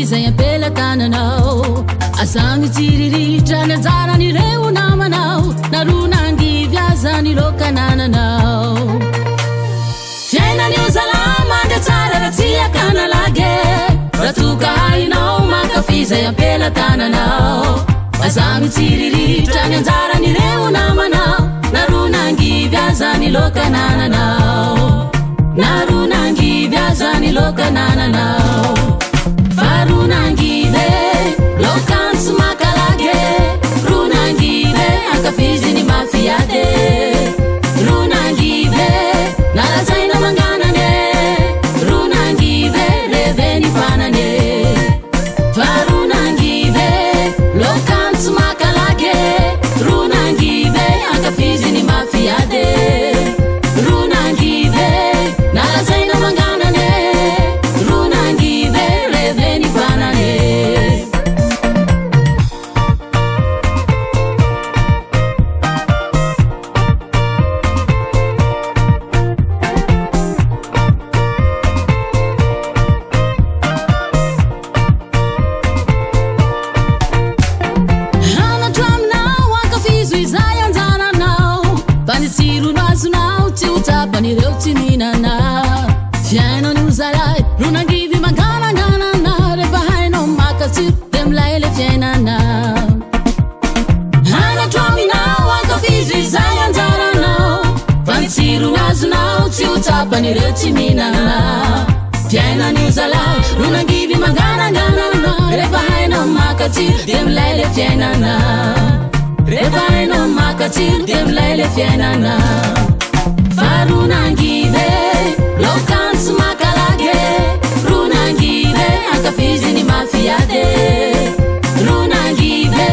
fiza yampelatananao asami tsiriritra ny anjarany reo namanao narona-angivy aza ny lokanananao fiainan'io zalama nde tsara raha tsy akanalage raha toka hainao makafiza yampelatananao asami tsiriritra ny anjarany reo namanao narona-angivy aza ny lokanananao narona-angivy aza ny lokanananao farona-angive lokany tsy makalage rona-angive akafizy ny mafiade rona-angive nalazaina manganane rona-angive reveny mpanane farona-angive lokany tsy makalage rona-angive akafizy ny mafiade rona-angive nalazaina manganane rona-angive reveny mpanane hanatraminao akafizo izay anjaranao fanitsirony azonao tsy ho tapan'ireo tsy mihinana fiainan'io zalay rona-angivy mangananganana rehefa hainao makatsiro de milay le fiainana hanatraminao akafizo izay anjaranao fanitsirony azonao tsy ho tapan'ireo tsy mihinana fiainan'io zalay rona-angivy mangananganana rehefa hainao makatsiro de milay le fiainana rehefa hainao makatsiro de milay le fiainana farona-angive lokany tsy makalage rona-angive akafizy ny mafiade rona-angive